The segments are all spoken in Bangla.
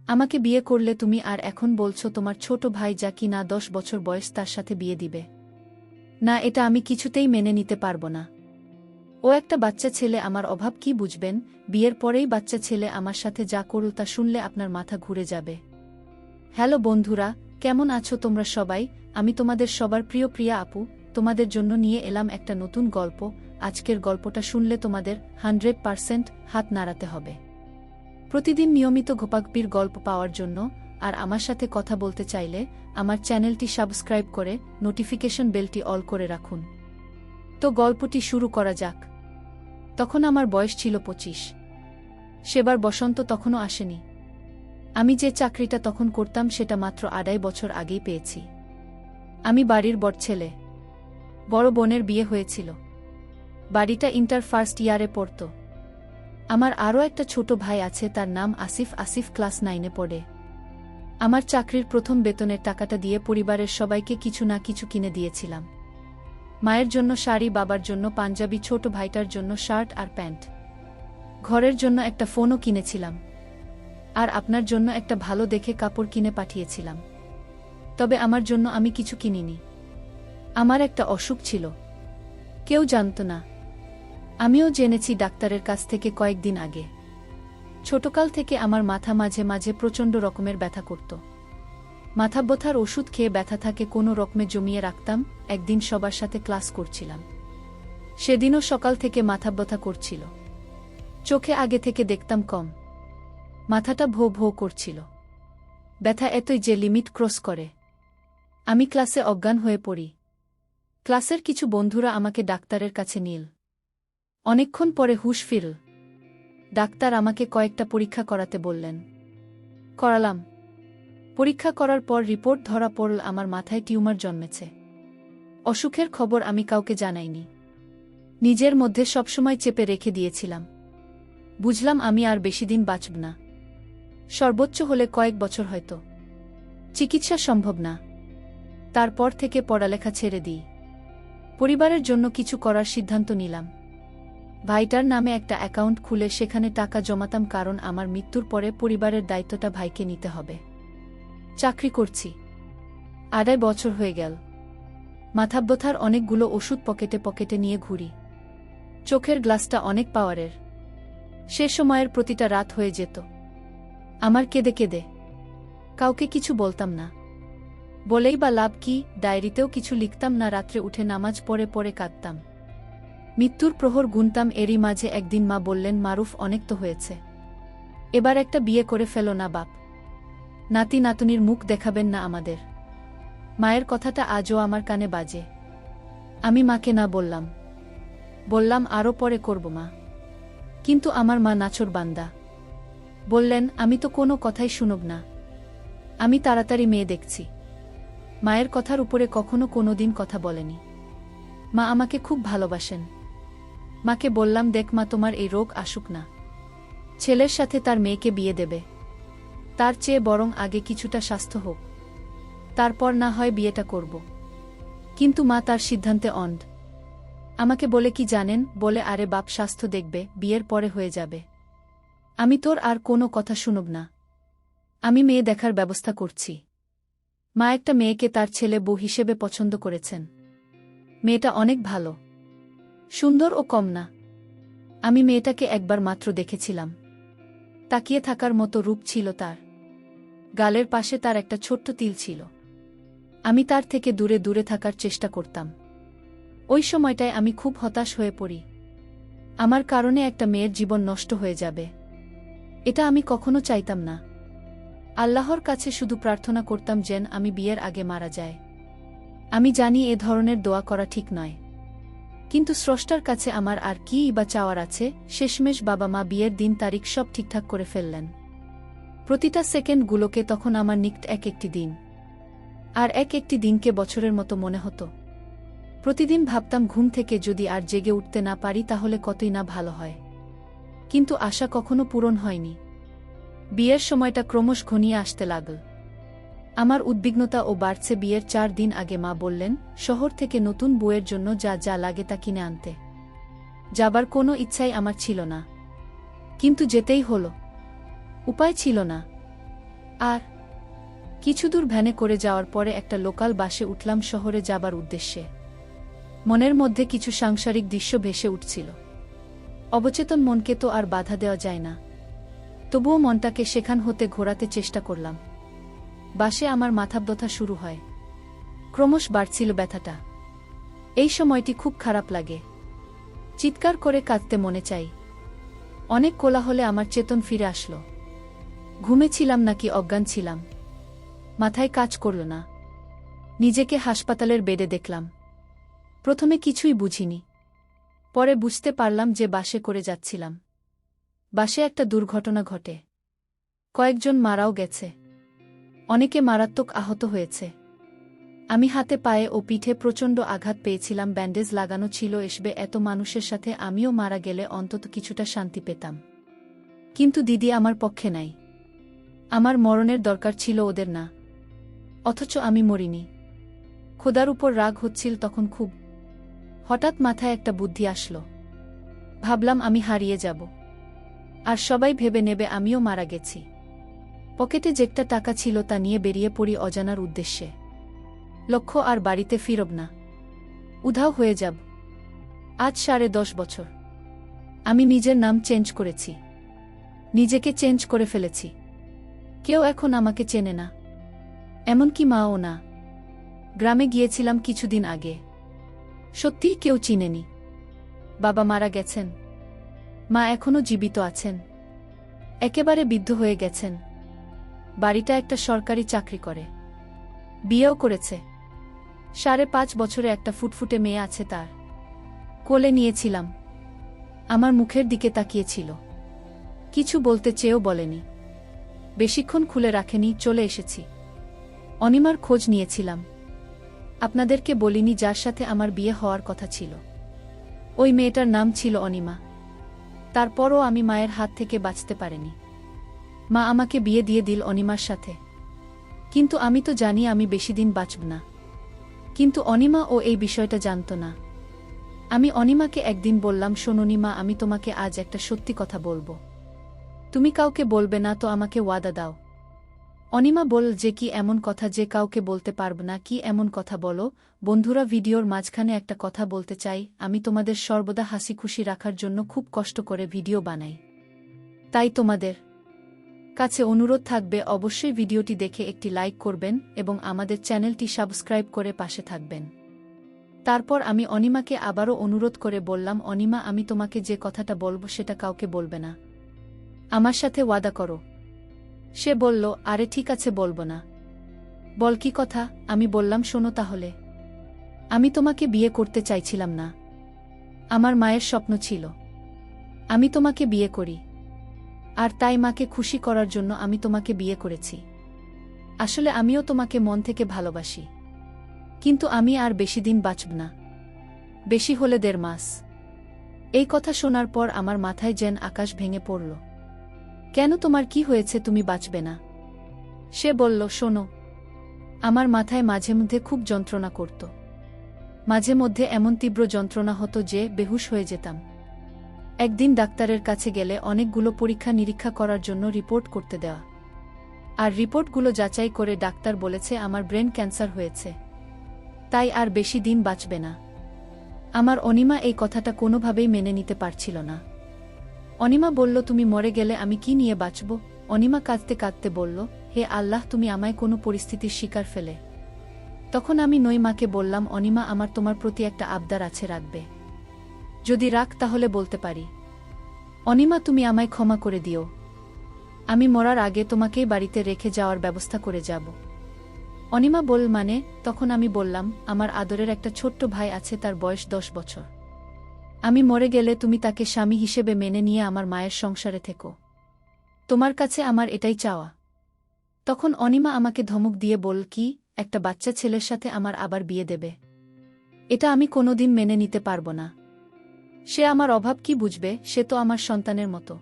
আমাকে বিয়ে করলে তুমি আর এখন বলছো তোমার ছোট ভাই যা কি না 10 বছর বয়স তার সাথে বিয়ে দিবে। না, এটা আমি কিছুতেই মেনে নিতে পারবো না। ও একটা বাচ্চা ছেলে, আমার অভাব কি বুঝবেন? বিয়ের পরেই বাচ্চা ছেলে আমার সাথে যা করল তা শুনলে আপনার মাথা ঘুরে যাবে। হ্যালো বন্ধুরা, কেমন আছো তোমরা সবাই? আমি তোমাদের সবার প্রিয় প্রিয়া আপু, তোমাদের জন্য নিয়ে এলাম একটা নতুন গল্প। আজকের গল্পটা শুনলে তোমাদের 100% হাত নাড়াতে হবে। প্রতিদিন নিয়মিত ঘোপাগপির গল্প পাওয়ার জন্য আর আমার সাথে কথা বলতে চাইলে আমার চ্যানেলটি সাবস্ক্রাইব করে নোটিফিকেশন বেলটি অল করে রাখুন। তো গল্পটি শুরু করা যাক। তখন আমার বয়স ছিল 25। সেবার বসন্ত তখনও আসেনি। আমি যে চাকরিটা তখন করতাম সেটা মাত্র 2.5 বছর আগেই পেয়েছি। আমি বাড়ির বড় ছেলে। বড় বোনের বিয়ে হয়েছিল। বাড়িটা ইন্টার ফার্স্ট ইয়ারে পড়ত। আমার আরও একটা ছোট ভাই আছে, তার নাম আসিফ। আসিফ ক্লাস 9-এ পড়ে। আমার চাকরির প্রথম বেতনের টাকাটা দিয়ে পরিবারের সবাইকে কিছু না কিছু কিনে দিয়েছিলাম। মায়ের জন্য শাড়ি, বাবার জন্য পাঞ্জাবি, ছোট ভাইটার জন্য শার্ট আর প্যান্ট। ঘরের জন্য একটা ফোনও কিনেছিলাম। আর আপনার জন্য একটা ভালো দেখে কাপড় কিনে পাঠিয়েছিলাম। তবে আমার জন্য আমি কিছু কিনিনি। আমার একটা অসুখ ছিল, কেউ জানত না। আমিও জেনেছি ডাক্তারের কাছ থেকে কয়েকদিন আগে। ছোটকাল থেকে আমার মাথা মাঝে মাঝে প্রচণ্ড রকমের ব্যথা করত। মাথা ব্যথার ওষুধ খেয়ে ব্যথা থাকে কোনো রকমে জমিয়ে রাখতাম। একদিন সবার সাথে ক্লাস করছিলাম। সেদিনও সকাল থেকে মাথা ব্যথা করছিল। চোখে আগে থেকে দেখতাম কম। মাথাটা ভো ভো করছিল। ব্যথা এতই যে লিমিট ক্রস করে। আমি ক্লাসে অজ্ঞান হয়ে পড়ি। ক্লাসের কিছু বন্ধুরা আমাকে ডাক্তারের কাছে নিল। অনেকক্ষণ পরে হুঁশ ফিরল। ডাক্তার আমাকে কয়েকটা পরীক্ষা করাতে বললেন। করালাম। পরীক্ষা করার পর রিপোর্ট ধরা পড়ল আমার মাথায় টিউমার জন্মেছে। অসুখের খবর আমি কাউকে জানাইনি। নিজের মধ্যে সবসময় চেপে রেখে দিয়েছিলাম। বুঝলাম আমি আর বেশিদিন বাঁচব না। সর্বোচ্চ হলে কয়েক বছর হয়তো। চিকিৎসা সম্ভব না। তারপর থেকে পড়ালেখা ছেড়ে দিই। পরিবারের জন্য কিছু করার সিদ্ধান্ত নিলাম। ভাইটার নামে একটা অ্যাকাউন্ট খুলে সেখানে টাকা জমাতাম, কারণ আমার মৃত্যুর পরে পরিবারের দায়িত্বটা ভাইকে নিতে হবে। চাকরি করছি। 2.5 বছর হয়ে গেল। মাথা ব্যথার অনেকগুলো ওষুধ পকেটে পকেটে নিয়ে ঘুরি। চোখের গ্লাসটা অনেক পাওয়ারের। সে সময়ের প্রতিটা রাত হয়ে যেত আমার কেঁদে কেঁদে। কাউকে কিছু বলতাম না। বলেই বা লাভ কি? ডায়েরিতেও কিছু লিখতাম না। রাত্রে উঠে নামাজ পড়ে পড়ে কাঁদতাম। মৃত্যুর প্রহর গুনতাম। এরই মাঝে একদিন মা বললেন, মারুফ, অনেক তো হয়েছে, এবার একটা বিয়ে করে ফেলো না বাপ। নাতি নাতনির মুখ দেখাবেন না আমাদের। মায়ের কথাটা আজও আমার কানে বাজে। আমি মাকে না বললাম। বললাম আরও পরে করব মা। কিন্তু আমার মা নাছোড় বান্দা। বললেন, আমি তো কোনো কথাই শুনব না। আমি তাড়াতাড়ি মেয়ে দেখছি। মায়ের কথার উপরে কখনো কোনোদিন কথা বলেনি। মা আমাকে খুব ভালোবাসেন। মাকে বললাম, দেখ মা, তোমার এই রোগ আসুক না। ছেলের সাথে তার মেয়েকে বিয়ে দেবে। তার চেয়ে বরং আগে কিছুটা স্বাস্থ্য হোক, তারপর না হয় বিয়েটা করব। কিন্তু মা তার সিদ্ধান্তে অন্ধ। আমাকে বলে কি জানেন? বলে, আরে বাপ, স্বাস্থ্য দেখবে, বিয়ের পরে হয়ে যাবে। আমি তোর আর কোনো কথা শুনব না। আমি মেয়ে দেখার ব্যবস্থা করছি। মা একটা মেয়েকে তার ছেলে বউ হিসেবে পছন্দ করেছেন। মেয়েটা অনেক ভালো, সুন্দর ও কম না। আমি মেয়েটাকে একবার মাত্র দেখেছিলাম। তাকিয়ে থাকার মতো রূপ ছিল তার। গালের পাশে তার একটা ছোট্ট তিল ছিল। আমি তার থেকে দূরে দূরে থাকার চেষ্টা করতাম। ওই সময়টায় আমি খুব হতাশ হয়ে পড়ি। আমার কারণে একটা মেয়ের জীবন নষ্ট হয়ে যাবে, এটা আমি কখনো চাইতাম না। আল্লাহর কাছে শুধু প্রার্থনা করতাম যেন আমি বিয়ের আগে মারা যায়। আমি জানি এ ধরনের দোয়া করা ঠিক নয়, কিন্তু স্রষ্টার কাছে আমার আর কীই বা চাওয়ার আছে। শেষমেশ বাবা মা বিয়ের দিন তারিখ সব ঠিকঠাক করে ফেললেন। প্রতিটা সেকেন্ডগুলোকে তখন আমার নিকট এক একটি দিন, আর এক একটি দিনকে বছরের মতো মনে হতো। প্রতিদিন ভাবতাম, ঘুম থেকে যদি আর জেগে উঠতে না পারি তাহলে কতই না ভালো হয়। কিন্তু আশা কখনো পূরণ হয়নি। বিয়ের সময়টা ক্রমশ ঘনিয়ে আসতে লাগল। আমার উদ্বিগ্নতা ও বাড়ছে। বিয়ের 4 দিন আগে মা বললেন, শহর থেকে নতুন বউয়ের জন্য যা যা লাগে তা কিনে আনতে। যাবার কোনো ইচ্ছাই আমার ছিল না, কিন্তু যেতেই হলো। উপায় ছিল না। আর কিছু দূর ভ্যানে করে যাওয়ার পরে একটা লোকাল বাসে উঠলাম শহরে যাবার উদ্দেশ্যে। মনের মধ্যে কিছু সাংসারিক দৃশ্য ভেসে উঠছিল। অবচেতন মনকে তো আর বাধা দেওয়া যায় না, তবুও মনটাকে সেখান হতে ঘোরাতে চেষ্টা করলাম। বাসে আমার মাথা ব্যথা শুরু হয়, ক্রমশ বাড়ছিল ব্যথাটা। এই সময়টি খুব খারাপ লাগে, চিৎকার করে কাঁদতে মনে চাই। অনেক কোলাহলে আমার চেতন ফিরে আসলো। ঘুমেছিলাম নাকি অজ্ঞান ছিলাম, মাথায় কাজ করল না। নিজেকে হাসপাতালের বেডে দেখলাম। প্রথমে কিছুই বুঝিনি, পরে বুঝতে পারলাম যে বাসে করে যাচ্ছিলাম। বাসে একটা দুর্ঘটনা ঘটে, কয়েকজন মারাও গেছে, অনেকে মারাত্মক আহত হয়েছে। আমি হাতে পায়ে ও পিঠে প্রচণ্ড আঘাত পেয়েছিলাম, ব্যান্ডেজ লাগানো ছিল। এসবে এত মানুষের সাথে আমিও মারা গেলে অন্তত কিছুটা শান্তি পেতাম, কিন্তু দিদি আমার পক্ষে নাই। আমার মরণের দরকার ছিল, ওদের না। অথচ আমি মরিনি। খোদার উপর রাগ হচ্ছিল তখন খুব। হঠাৎ মাথায় একটা বুদ্ধি আসলো। ভাবলাম আমি হারিয়ে যাব, আর সবাই ভেবে নেবে আমিও মারা গেছি। পকেটে যেটা টাকা ছিল তা নিয়ে বেরিয়ে পড়ি অজানার উদ্দেশ্যে। লক্ষ্য আর বাড়িতে ফিরব না, উধাও হয়ে যাব। আজ 10.5 বছর আমি নিজের নাম চেঞ্জ করেছি, নিজেকে চেঞ্জ করে ফেলেছি। কেউ এখন আমাকে চেনে না, এমনকি মাও না। গ্রামে গিয়েছিলাম কিছুদিন আগে, সত্যিই কেউ চিনেনি। বাবা মারা গেছেন, মা এখনো জীবিত আছেন, একেবারে বৃদ্ধ হয়ে গেছেন। বাড়িটা একটা সরকারি চাকরি করে, বিয়েও করেছে। 5.5 বছরে একটা ফুটফুটে মেয়ে আছে তার। কোলে নিয়েছিলাম, আমার মুখের দিকে তাকিয়েছিল, কিছু বলতে চেয়েও বলেনি। বেশিক্ষণ খুলে রাখেনি, চলে এসেছি। অনিমার খোঁজ নিয়েছিলাম। আপনাদেরকে বলিনি যার সাথে আমার বিয়ে হওয়ার কথা ছিল, ওই মেয়েটার নাম ছিল অনিমা। তারপরও আমি মায়ের হাত থেকে বাঁচতে পারিনি। মা আমাকে বিয়ে দিয়ে দিল অনিমার সাথে, কিন্তু আমি তো জানি আমি বেশি দিন বাঁচব না। কিন্তু অনিমা ও এই বিষয়টা জানত না। আমি অনিমাকে একদিন বললাম, শোনো অনিমা, আমি তোমাকে আজ একটা সত্যি কথা বলবো, তুমি কাউকে বলবে না তো? আমাকে ওয়াদা দাও। অনিমা বল, যে কি এমন কথা যে কাউকে বলতে পারব না? কি এমন কথা বলো? বন্ধুরা, ভিডিওর মাঝখানে একটা কথা বলতে চাই। আমি তোমাদের সর্বদা হাসি খুশি রাখার জন্য খুব কষ্ট করে ভিডিও বানাই, তাই তোমাদের কাছে অনুরোধ থাকবে অবশ্যই ভিডিওটি দেখে একটি লাইক করবেন এবং আমাদের চ্যানেলটি সাবস্ক্রাইব করে পাশে থাকবেন। তারপর আমি অনিমাকে আবারও অনুরোধ করে বললাম, অনিমা, আমি তোমাকে যে কথাটা বলবো সেটা কাউকে বলবে না, আমার সাথে ওয়াদা করো। সে বলল, আরে ঠিক আছে, বলবো না। বল কি কথা? আমি বললাম, শোনো তাহলে, আমি তোমাকে বিয়ে করতে চাইছিলাম না। আমার মায়ের স্বপ্ন ছিল আমি তোমাকে বিয়ে করি, আর তাই মাকে খুশি করার জন্য আমি তোমাকে বিয়ে করেছি। আসলে আমিও তোমাকে মন থেকে ভালোবাসি, কিন্তু আমি আর বেশি দিন বাঁচব না, বেশি হলে 1.5 মাস। এই কথা শোনার পর আমার মাথায় যেন আকাশ ভেঙে পড়ল। কেন, তোমার কি হয়েছে? তুমি বাঁচবে না? সে বলল, শোনো, আমার মাথায় মাঝে মধ্যে খুব যন্ত্রণা করত। মাঝে মধ্যে এমন তীব্র যন্ত্রণা হতো যে বেহুশ হয়ে যেতাম। একদিন ডাক্তারের কাছে গেলে অনেকগুলো পরীক্ষা নিরীক্ষা করার জন্য রিপোর্ট করতে দেওয়া, আর রিপোর্টগুলো যাচাই করে ডাক্তার বলেছে আমার ব্রেন ক্যান্সার হয়েছে, তাই আর বেশি দিন বাঁচবে না। আমার অনিমা এই কথাটা কোনোভাবেই মেনে নিতে পারছিল না। অনিমা বলল, তুমি মরে গেলে আমি কি নিয়ে বাঁচব? অনিমা কাঁদতে কাঁদতে বলল, হে আল্লাহ, তুমি আমায় কোনো পরিস্থিতির শিকার ফেলে। তখন আমি নইমাকে বললাম, অনিমা, আমার তোমার প্রতি একটা আবদার আছে, রাখবে? যদি রাখ তাহলে বলতে পারি। অনিমা, তুমি আমায় ক্ষমা করে দিও, আমি মরার আগে তোমাকেই বাড়িতে রেখে যাওয়ার ব্যবস্থা করে যাব। অনিমা বল, মানে? তখন আমি বললাম, আমার আদরের একটা ছোট্ট ভাই আছে, তার বয়স 10 বছর। আমি মরে গেলে তুমি তাকে স্বামী হিসেবে মেনে নিয়ে আমার মায়ের সংসারে থেকো, তোমার কাছে আমার এটাই চাওয়া। তখন অনিমা আমাকে ধমক দিয়ে বল, কি, একটা বাচ্চা ছেলের সাথে আমার আবার বিয়ে দেবে? এটা আমি কোনোদিন মেনে নিতে পারব না। সে আমার অভাব কি বুঝবে? সে তো আমার সন্তানের মতো।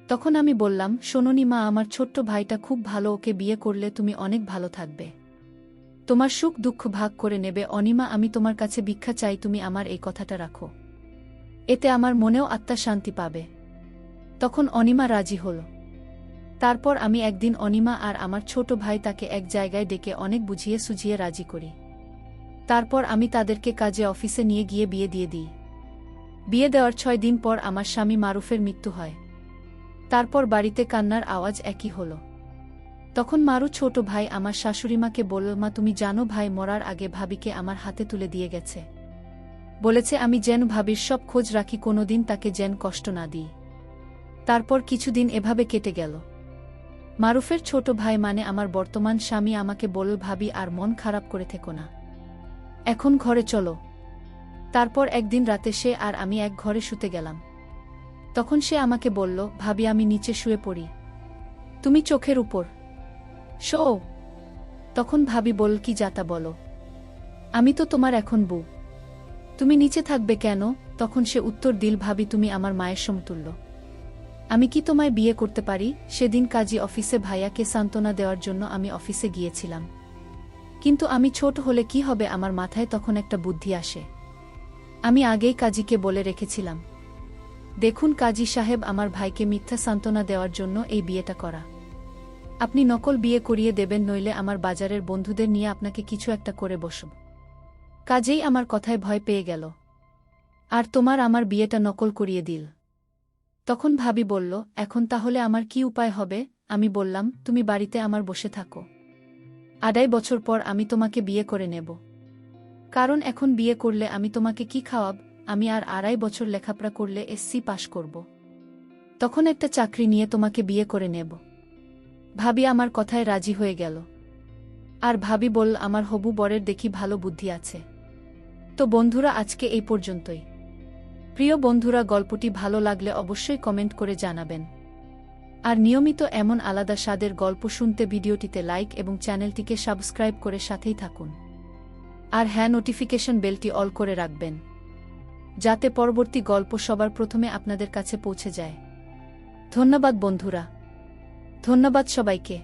তখন আমি বললাম, শোনো মা, আমার ছোট্ট ভাইটা খুব ভালো, ওকে বিয়ে করলে তুমি অনেক ভালো থাকবে, তোমার সুখ দুঃখ ভাগ করে নেবে। অনিমা, আমি তোমার কাছে ভিক্ষা চাই, তুমি আমার এই কথাটা রাখো, এতে আমার মনেও আত্মা শান্তি পাবে। তখন অনিমা রাজি হল। তারপর আমি একদিন অনিমা আর আমার ছোট ভাই তাকে এক জায়গায় ডেকে অনেক বুঝিয়ে সুঝিয়ে রাজি করি। তারপর আমি তাদেরকে কাজে অফিসে নিয়ে গিয়ে বিয়ে দিয়ে দিই। বিয়ে দেওয়ার 6 দিন পর আমার স্বামী মারুফের মৃত্যু হয়। তারপর বাড়িতে কান্নার আওয়াজ একই হলো। তখন মারু ছোট ভাই আমার শাশুড়িমাকে বলল, মা তুমি জানো ভাই মরার আগে ভাবিকে আমার হাতে তুলে দিয়ে গেছে। বলেছে আমি যেন ভাবির সব খোঁজ রাখি, কোনোদিন তাকে যেন কষ্ট না দিই। তারপর কিছুদিন এভাবে কেটে গেল। মারুফের ছোট ভাই মানে আমার বর্তমান স্বামী আমাকে বলল, ভাবি আর মন খারাপ করে থেকো না, এখন ঘরে চলো। তারপর একদিন রাতে সে আর আমি এক ঘরে শুতে গেলাম। তখন সে আমাকে বলল, ভাবি আমি নিচে শুয়ে পড়ি, তুমি চোখের উপর শো। তখন ভাবি বলল, কি যাতা বলো, আমি তো তোমার এখন বউ, তুমি নিচে থাকবে কেন? তখন সে উত্তর দিল, ভাবি তুমি আমার মায়ের সমতুল্য, আমি কি তোমায় বিয়ে করতে পারি? সেদিন কাজী অফিসে ভাইয়াকে সান্ত্বনা দেওয়ার জন্য আমি অফিসে গিয়েছিলাম, কিন্তু আমি ছোট হলে কি হবে, আমার মাথায় তখন একটা বুদ্ধি আসে। আমি আগেই কাজীকে বলে রেখেছিলাম, দেখুন কাজী সাহেব, আমার ভাইকে মিথ্যা সান্ত্বনা দেওয়ার জন্য এই বিয়েটা করা, আপনি নকল বিয়ে করিয়ে দেবেন, নইলে আমার বাজারের বন্ধুদের নিয়ে আপনাকে কিছু একটা করে বসব। কাজেই আমার কথায় ভয় পেয়ে গেল, আর তোমার আমার বিয়েটা নকল করিয়ে দিল। তখন ভাবি বলল, এখন তাহলে আমার কি উপায় হবে? আমি বললাম, তুমি বাড়িতে আমার বসে থাকো, 2.5 বছর পর আমি তোমাকে বিয়ে করে নেব। কারণ এখন বিয়ে করলে আমি তোমাকে কি খাওয়াব? আমি আর 2.5 বছর লেখাপড়া করলে এসসি পাশ করব, তখন একটা চাকরি নিয়ে তোমাকে বিয়ে করে নেব। ভাবি আমার কথায় রাজি হয়ে গেল। আর ভাবি বলল, আমার হবু বরের দেখি ভালো বুদ্ধি আছে। তো বন্ধুরা, আজকে এই পর্যন্তই। প্রিয় বন্ধুরা, গল্পটি ভালো লাগলে অবশ্যই কমেন্ট করে জানাবেন। আর নিয়মিত এমন আলাদা স্বাদের গল্প শুনতে ভিডিওটিতে লাইক এবং চ্যানেলটিকে সাবস্ক্রাইব করে সাথেই থাকুন। আর হ্যাঁ, নোটিফিকেশন বেলটি অল করে রাখবেন, যাতে পরবর্তী গল্প সবার প্রথমে আপনাদের কাছে পৌঁছে যায়। ধন্যবাদ বন্ধুরা, ধন্যবাদ সবাইকে।